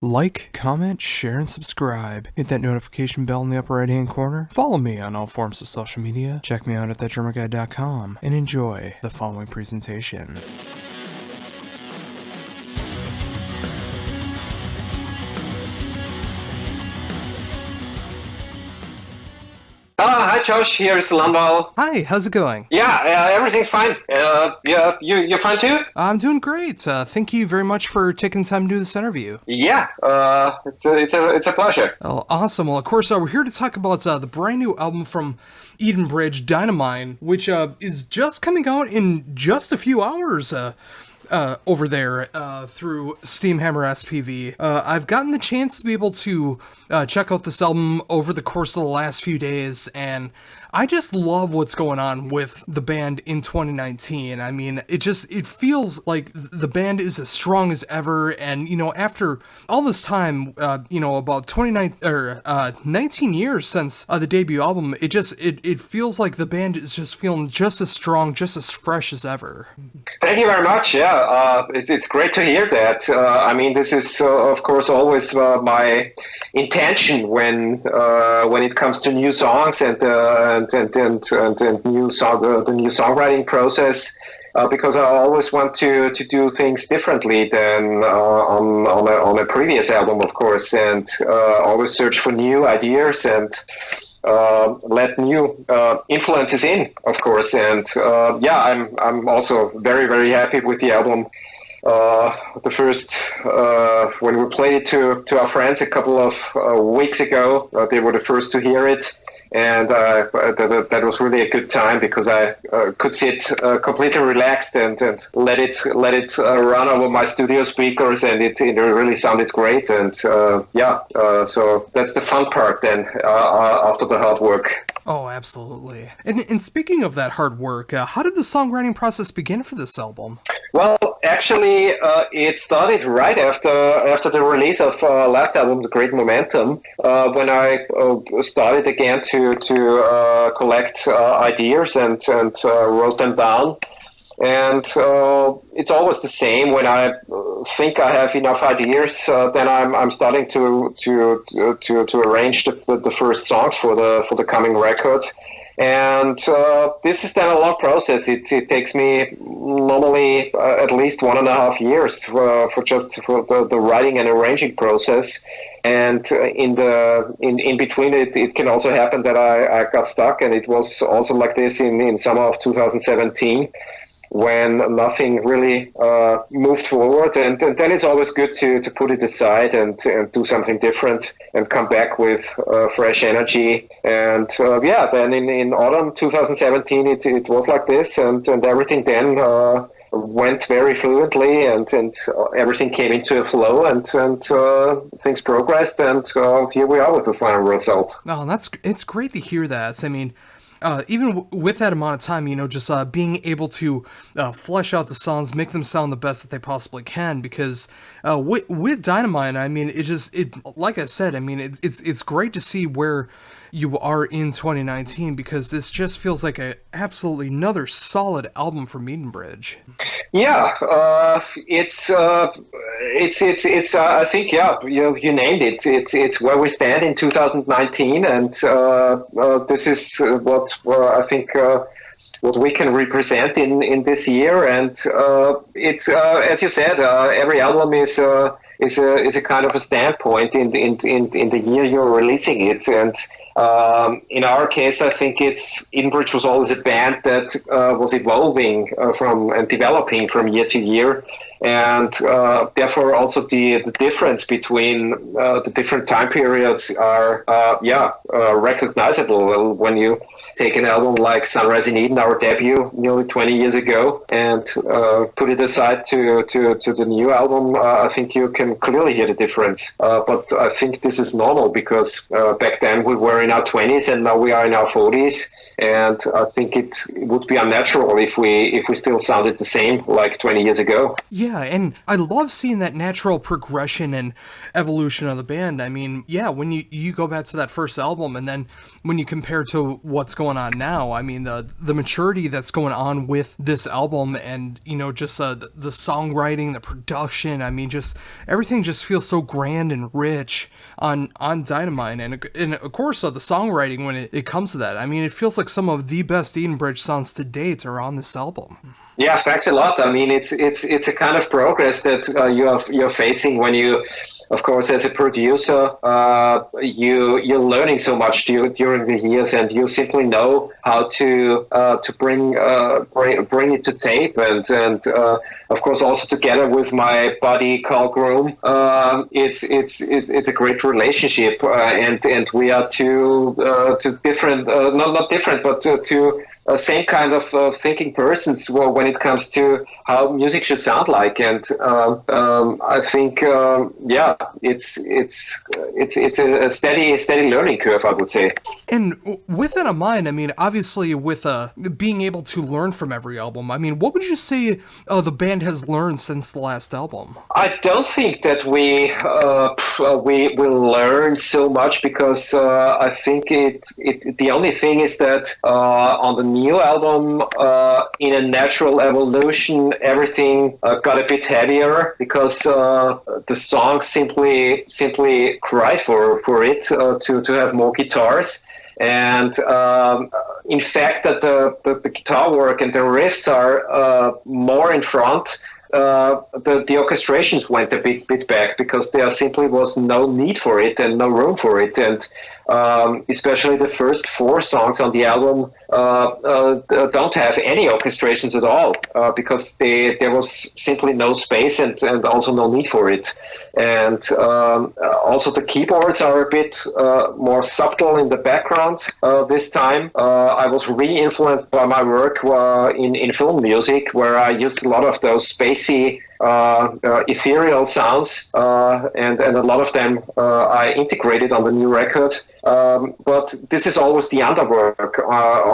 Like, comment, share, and subscribe. Hit that notification bell in the upper right-hand corner. Follow me on all forms of social media. Check me out at thatdrummerguy.com and enjoy the following presentation. Hi Josh, here's Lanvall. Hi, how's it going? Yeah, everything's fine. Yeah, you're fine too? I'm doing great. Thank you very much for taking the time to do this interview. Yeah, it's a pleasure. Oh, awesome. Well, of course, we're here to talk about the brand new album from Edenbridge, Dynamind, which is just coming out in just a few hours. Over there through Steamhammer SPV. I've gotten the chance to be able to check out this album over the course of the last few days, and I just love what's going on with the band in 2019. I mean, it feels like the band is as strong as ever, and, you know, after all this time, about 19 years since the debut album, it feels like the band is just feeling just as strong, just as fresh as ever. Thank you very much. Yeah, it's great to hear that. I mean, this is of course always my intention when it comes to new songs and the new songwriting process. Because I always want to do things differently than on a previous album, of course, and always search for new ideas and let new influences in, of course. And I'm also very, very happy with the album. The first when we played it to our friends a couple of weeks ago, they were the first to hear it. And that was really a good time because I could sit completely relaxed and let it run over my studio speakers, and it really sounded great. And so that's the fun part then after the hard work. Oh, absolutely. And speaking of that hard work, how did the songwriting process begin for this album? Well, actually, it started right after the release of last album, The Great Momentum, when I started again to collect ideas and wrote them down. And it's always the same. When I think I have enough ideas, then I'm starting to arrange the first songs for the coming record. And this is then a long process. It takes me normally at least 1.5 years for the writing and arranging process. And in between it can also happen that I got stuck, and it was also like this in summer of 2017. When nothing really moved forward, and then it's always good to put it aside and do something different and come back with fresh energy. And then in autumn 2017 it was like this, and everything then went very fluently, and everything came into a flow, and things progressed, and here we are with the final result. Oh, it's great to hear that. I mean, even with that amount of time, you know, just being able to flesh out the songs, make them sound the best that they possibly can. Because with Dynamind, I mean, like I said, I mean, it's great to see where you are in 2019, because this just feels like absolutely another solid album from Edenbridge. Yeah, it's I think, yeah, you named it. It's where we stand in 2019, and this is what I think what we can represent in this year. And it's as you said, every album is a kind of a standpoint in the year you're releasing it. And in our case, I think Edenbridge was always a band that was evolving and developing from year to year, and therefore also the difference between the different time periods are recognizable when you take an album like Sunrise in Eden, our debut nearly 20 years ago, and put it aside to the new album. I think you can clearly hear the difference. But I think this is normal because back then we were in our 20s and now we are in our 40s. and I think it would be unnatural if we still sounded the same like 20 years ago. Yeah, and I love seeing that natural progression and evolution of the band. I mean, yeah, when you go back to that first album, and then when you compare to what's going on now, I mean, the maturity that's going on with this album, and just the songwriting, the production. I mean, just everything just feels so grand and rich on Dynamind, and of course the songwriting when it comes to that. I mean, it feels like some of the best Edenbridge songs to date are on this album. Yeah, thanks a lot. I mean, it's a kind of progress that you're facing when you, of course, as a producer, you're learning so much during the years, and you simply know how to bring it to tape, and of course also together with my buddy Carl Groom, it's a great relationship, and we are two different, not different, but two same kind of thinking persons when it comes to how music should sound like, and I think it's a steady learning curve, I would say. And with that in mind, I mean, obviously with being able to learn from every album, I mean, what would you say the band has learned since the last album? I don't think that we will learn so much, because I think the only thing is that on the new album, in a natural evolution, everything got a bit heavier, because the songs simply cry for it to have more guitars. And in fact, that the guitar work and the riffs are more in front. The orchestrations went a bit back, because there simply was no need for it and no room for it, and especially the first 4 songs on the album don't have any orchestrations at all, because there was simply no space and also no need for it. And also the keyboards are a bit more subtle in the background this time. I was re-influenced by my work in film music, where I used a lot of those spacey ethereal sounds, and a lot of them I integrated on the new record. But this is always the underwork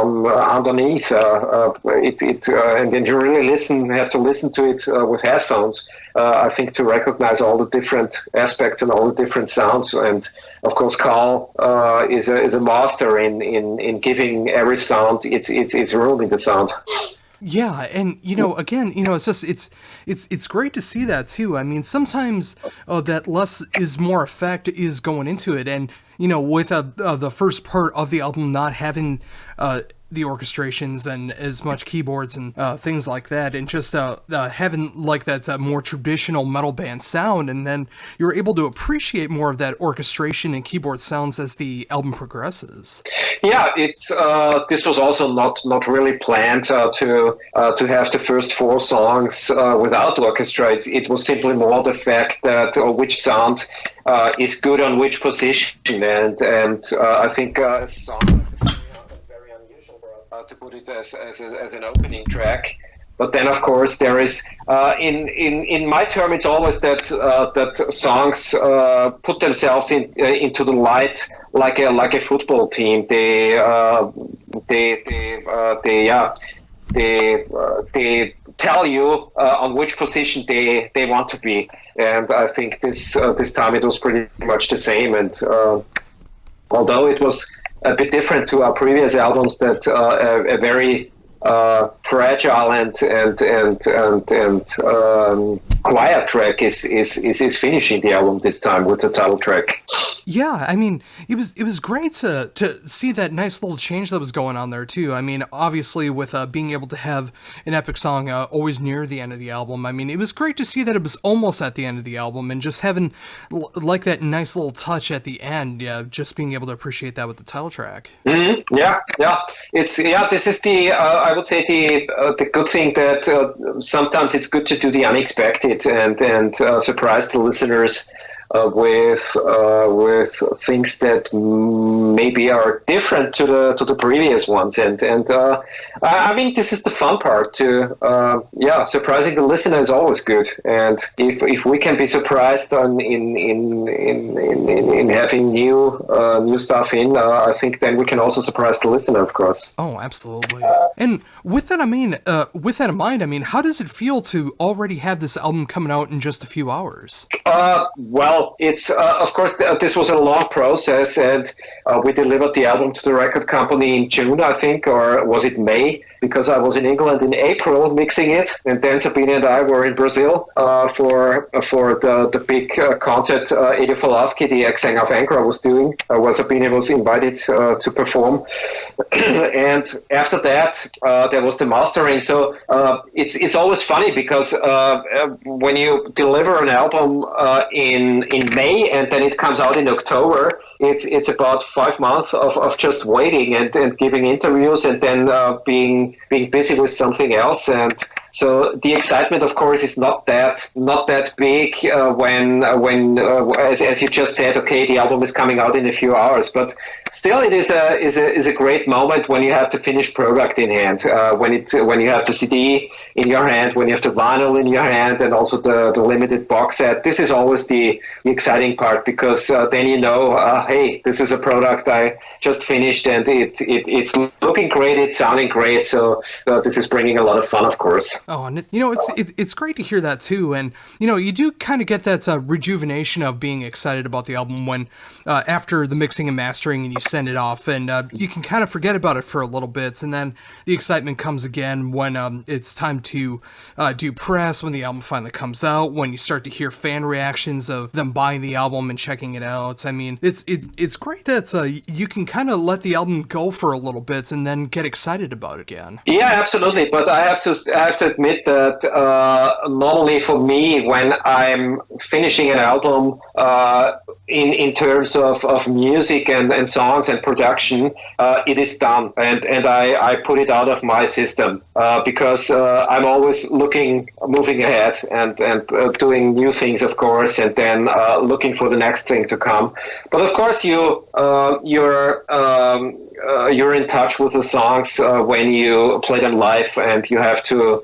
underneath. And then you really have to listen to it with headphones, I think, to recognize all the different aspects and all the different sounds. And of course, Carl is a master in giving every sound its room in the sound. Yeah, and again, it's just it's great to see that too. I mean, sometimes that less is more effect is going into it, and with the first part of the album not having the orchestrations and as much keyboards and things like that, and just having like that more traditional metal band sound, and then you're able to appreciate more of that orchestration and keyboard sounds as the album progresses. Yeah, it's this was also not really planned to have the first 4 songs without orchestra. It was simply more the fact that which sound is good on which position, and I think a song very unusual to put it as an opening track. But then, of course, there is in my term, it's always that songs put themselves into the light like a football team. They tell you on which position they want to be, and I think this time it was pretty much the same. And although it was a bit different to our previous albums, that a very fragile and quiet track is finishing the album this time with the title track. Yeah, I mean, it was great to see that nice little change that was going on there too. I mean, obviously with being able to have an epic song always near the end of the album, I mean, it was great to see that it was almost at the end of the album, and just having like that nice little touch at the end. Yeah, just being able to appreciate that with the title track. Mm-hmm. Yeah. This is the I would say the good thing, that sometimes it's good to do the unexpected and surprise the listeners with things that maybe are different to the previous ones. And I mean, this is the fun part. Surprising the listener is always good. And if we can be surprised in having new stuff in, I think then we can also surprise the listener, of course. Oh, absolutely. And with that in mind, I mean, how does it feel to already have this album coming out in just a few hours? Well, it's of course this was a long process, and we delivered the album to the record company in June, I think, or was it May? Because I was in England in April mixing it, and then Sabine and I were in Brazil for the big concert Eddie Falaschi, the ex-singer of Angra, was doing, where Sabine was invited to perform. And after that, there was the mastering. So it's always funny because when you deliver an album in May and then it comes out in October, it's about 5 months of just waiting and giving interviews and then being busy with something else. And so the excitement, of course, is not that big when as you just said, okay, the album is coming out in a few hours. But still, it is a great moment when you have the finished product in hand, when you have the CD in your hand, when you have the vinyl in your hand, and also the limited box set. This is always the exciting part, because then you know, hey, this is a product I just finished, and it's looking great, it's sounding great. So this is bringing a lot of fun, of course. Oh, and it's great to hear that too, and you do kind of get that rejuvenation of being excited about the album when after the mixing and mastering, and you send it off, and you can kind of forget about it for a little bit, and then the excitement comes again when it's time to do press, when the album finally comes out, when you start to hear fan reactions of them buying the album and checking it out. I mean, it's great that you can kind of let the album go for a little bit and then get excited about it again. Yeah, absolutely. But I have to admit that normally for me, when I'm finishing an album in terms of music and songs and production, it is done, and I put it out of my system because I'm always moving ahead and doing new things, of course, and then looking for the next thing to come. But of course, you're in touch with the songs when you play them live, and you have to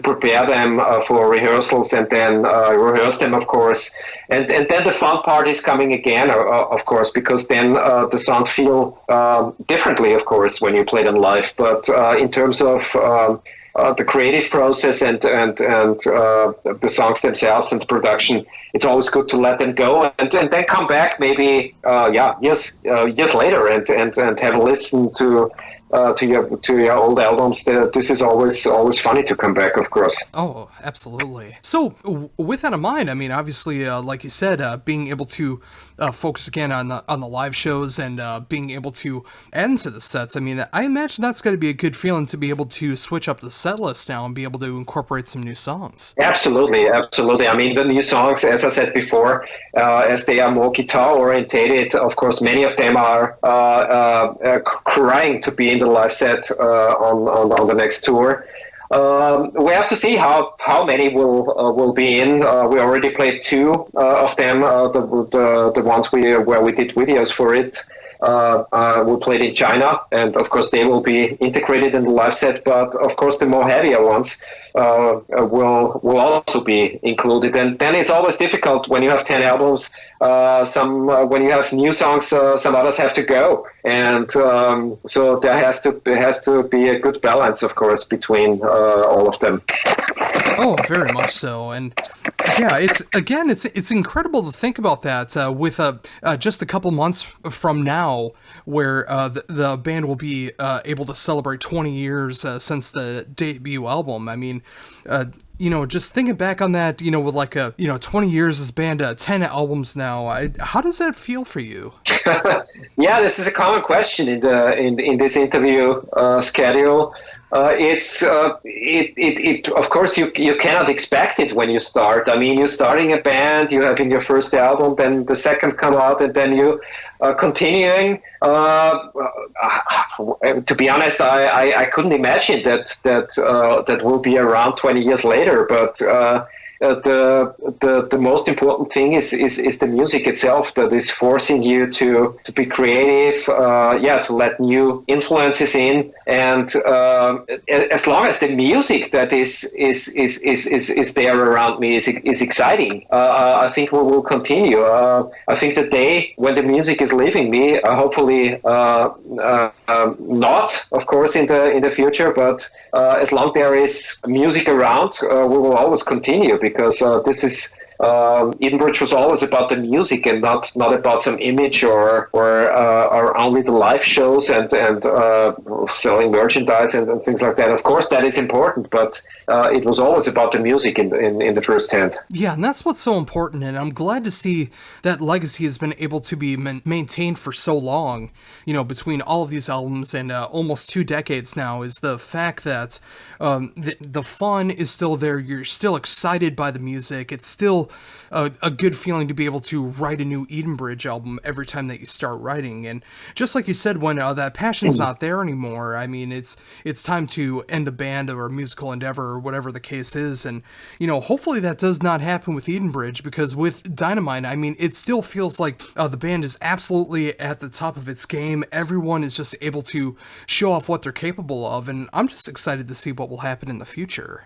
prepare them for rehearsals and then rehearse them, of course. And then the fun part is coming again, of course, because then the songs feel differently, of course, when you play them live. But in terms of the creative process and the songs themselves and the production, it's always good to let them go and then come back maybe years later and have a listen to your old albums. This is always funny to come back, of course. Oh, absolutely. So with that in mind, I mean, obviously, like you said, being able to focus again on the live shows and being able to add to the sets, I mean, I imagine that's going to be a good feeling to be able to switch up the set list now and be able to incorporate some new songs. Absolutely. I mean, the new songs, as I said before, as they are more guitar orientated, of course, many of them are crying to be in the live set on the next tour. We have to see how many will be in. We already played 2 of them, the ones where we did videos for it. We played in China, and of course they will be integrated in the live set. But of course the more heavier ones will also be included. And then it's always difficult when you have 10 albums. When you have new songs, some others have to go, and so there has to be a good balance, of course, between all of them. Oh, very much so. And yeah, it's incredible to think about that with just a couple months from now, where the band will be able to celebrate 20 years since the debut album. I mean, just thinking back on that, with like 20 years as band, 10 albums now. How does that feel for you? Yeah, this is a common question in this interview schedule. Of course you cannot expect it when you start. I mean, you're starting a band, you have in your first album, then the second come out, and then you continuing. To be honest, I couldn't imagine that will be around 20 years later, but the most important thing is the music itself that is forcing you to be creative, to let new influences in, and as long as the music that is there around me is exciting, I think we will continue. I think the day when the music is leaving me, hopefully not, of course, in the future, but as long there is music around, we will always continue, because this is Edenbridge was always about the music and not about some image or only the live shows and selling merchandise and things like that. Of course, that is important, but it was always about the music in the first hand. Yeah, and that's what's so important, and I'm glad to see that legacy has been able to be maintained for so long, between all of these albums and almost 2 decades now, is the fact that the fun is still there, you're still excited by the music, it's still a good feeling to be able to write a new Edenbridge album every time that you start writing. And just like you said, when that passion's not there anymore, I mean, it's time to end a band or a musical endeavor or whatever the case is. And hopefully that does not happen with Edenbridge, because with Dynamind, I mean, it still feels like the band is absolutely at the top of its game. Everyone is just able to show off what they're capable of, and I'm just excited to see what will happen in the future.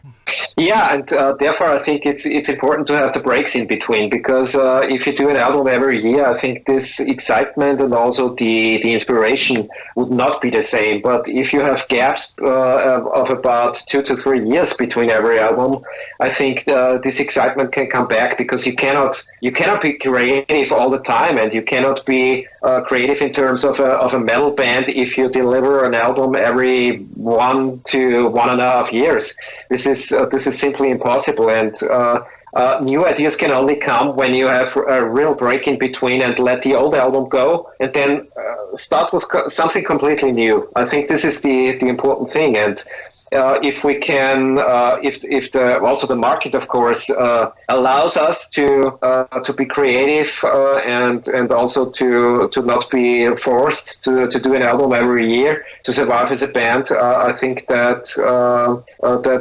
Yeah, and therefore I think it's important to have the breaks in between, because if you do an album every year, I think this excitement and also the inspiration would not be the same. But if you have gaps of about 2 to 3 years between every album, I think this excitement can come back, because you cannot be creative all the time, and you cannot be creative in terms of a metal band if you deliver an album every 1 to 1.5 years. This is simply impossible, and new ideas can only come when you have a real break in between and let the old album go, and then start with something completely new. I think this is the important thing, and if we can, if also the market, of course, allows us to be creative and also to not be forced to do an album every year to survive as a band, I think that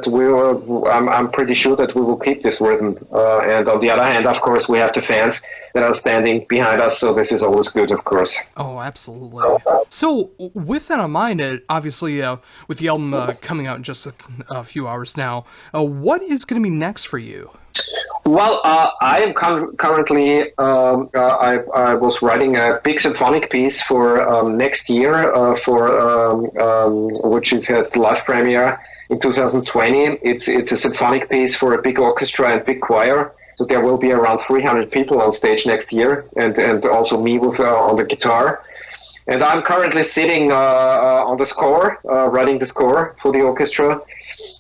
we will. I'm pretty sure that we will keep this rhythm. And on the other hand, of course, we have the fans that are standing behind us, so this is always good, of course. Oh, absolutely. So, with that in mind, obviously, with the album coming out in just a few hours now, what is going to be next for you? Well, I am currently, I was writing a big symphonic piece for next year, which has the live premiere in 2020. It's a symphonic piece for a big orchestra and big choir. So there will be around 300 people on stage next year, and also me with on the guitar. And I'm currently sitting on the score, writing the score for the orchestra.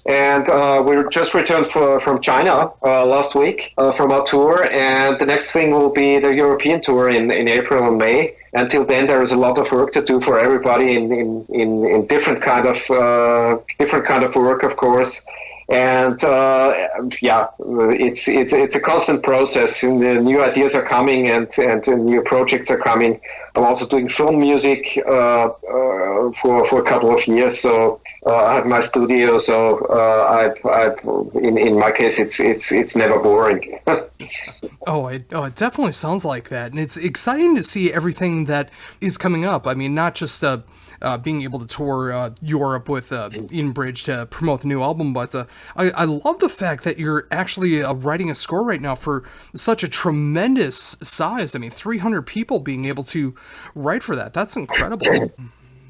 And we just returned from China last week from our tour, and the next thing will be the European tour in April and May. Until then, there is a lot of work to do for everybody in different kind of work, of course. And it's a constant process, and the new ideas are coming, and new projects are coming. I'm also doing film music for a couple of years, so I have my studio. So in my case, it's never boring. It definitely sounds like that, and it's exciting to see everything that is coming up. I mean, not just being able to tour Europe with Edenbridge to promote the new album, but I love the fact that you're actually writing a score right now for such a tremendous size. I mean, 300 people being able to write for that. That's incredible.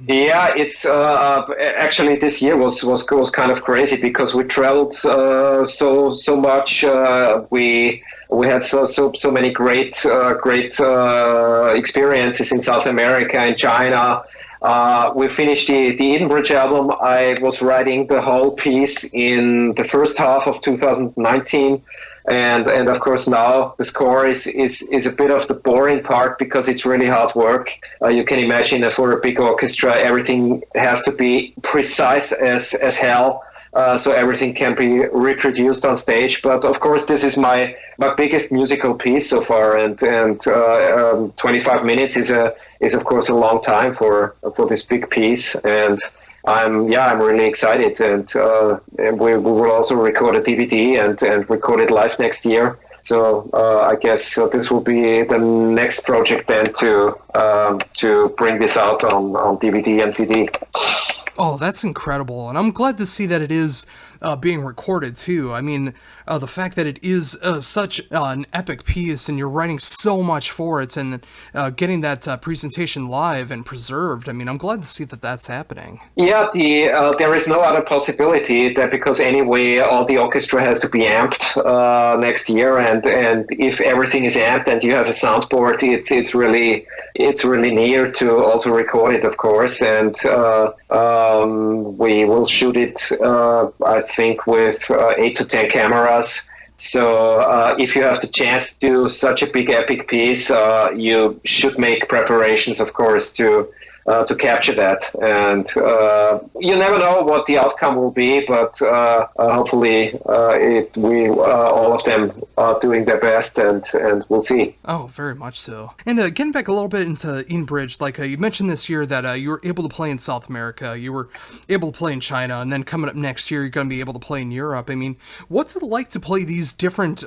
Yeah, it's actually this year was kind of crazy, because we traveled so much. We had so many great experiences in South America and China. We finished the Edenbridge album. I was writing the whole piece in the first half of 2019. And of course now the score is a bit of the boring part, because it's really hard work. You can imagine that for a big orchestra, everything has to be precise as hell. So everything can be reproduced on stage. But of course, this is my biggest musical piece so far, and 25 minutes is of course a long time for this big piece. And I'm really excited, and we will also record a DVD and record it live next year. So I guess this will be the next project then to bring this out on DVD and CD. Oh, that's incredible. And I'm glad to see that it is being recorded, too. I mean, the fact that it is such an epic piece and you're writing so much for it and getting that presentation live and preserved, I mean, I'm glad to see that that's happening. Yeah, there is no other possibility that because anyway all the orchestra has to be amped next year, and if everything is amped and you have a soundboard, it's really near to also record it, of course, and we will shoot it, I think, with 8 to 10 cameras. So if you have the chance to do such a big epic piece, you should make preparations, of course, to capture that. And you never know what the outcome will be, but hopefully all of them are doing their best, and we'll see. Oh, very much so. And getting back a little bit into Edenbridge, like you mentioned this year that you were able to play in South America, you were able to play in China, and then coming up next year, you're going to be able to play in Europe. I mean, what's it like to play these different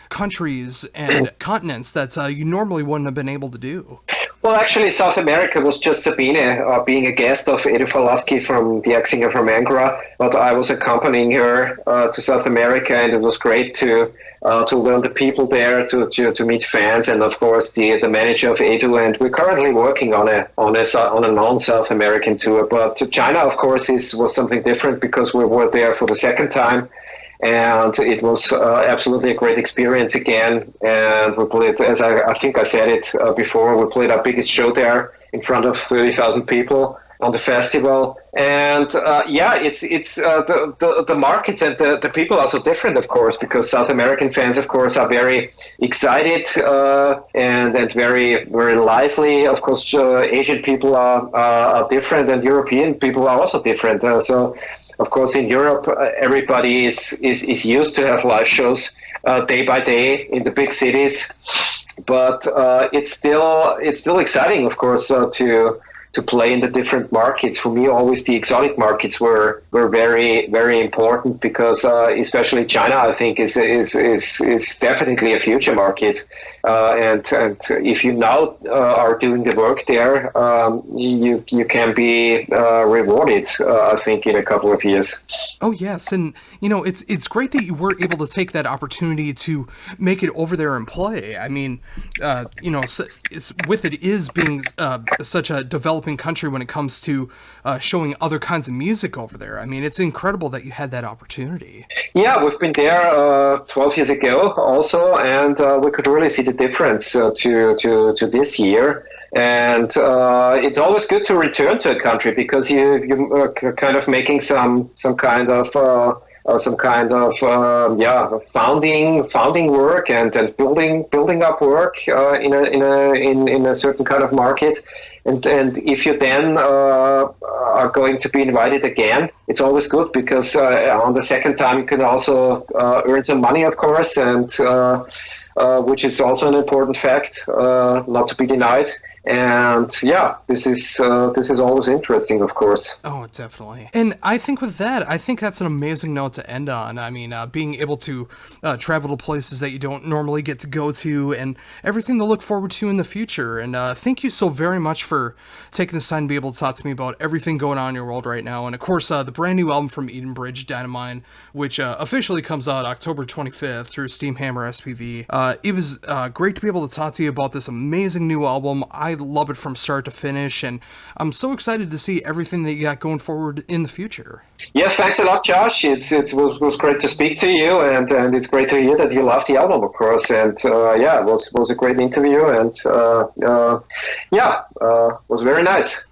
countries and continents that you normally wouldn't have been able to do? Well, actually, South America was just Sabine being a guest of Edu Falaschi, from the ex-singer from Angra, but I was accompanying her to South America, and it was great to learn the people there, to meet fans, and of course the manager of Edu. And we're currently working on a non-South American tour. But China, of course, was something different because we were there for the second time. And it was absolutely a great experience again. And we played, as I think I said it before, we played our biggest show there in front of 30,000 people on the festival. And it's the markets and the people are so different, of course, because South American fans, of course, are very excited and very, very lively. Of course, Asian people are different, and European people are also different. So. Of course, in Europe, everybody is used to have live shows day by day in the big cities, but it's still exciting, of course, to play in the different markets. For me, always the exotic markets were very, very important because especially China, I think, is definitely a future market. And if you now are doing the work there, you can be rewarded, I think, in a couple of years. Oh yes, and it's great that you were able to take that opportunity to make it over there and play. I mean, with it is being such a developing country when it comes to showing other kinds of music over there. I mean, it's incredible that you had that opportunity. Yeah, we've been there 12 years ago also, and we could really see the difference to this year. And it's always good to return to a country because you're kind of making some kind of founding work and building up work in a certain kind of market. And if you then are going to be invited again, it's always good because on the second time you can also earn some money, of course, and which is also an important fact, not to be denied. And yeah, this is always interesting, of course. Oh, definitely. And I think with that, I think that's an amazing note to end on. I mean, being able to travel to places that you don't normally get to go to, and everything to look forward to in the future. And thank you so very much for taking this time to be able to talk to me about everything going on in your world right now. And of course, the brand new album from Edenbridge, Dynamind, which officially comes out October 25th through Steamhammer SPV. It was great to be able to talk to you about this amazing new album. I love it from start to finish, and I'm so excited to see everything that you got going forward in the future. Yeah, thanks a lot, Josh. It was great to speak to you, and it's great to hear that you loved the album, of course. And it was a great interview, and was very nice.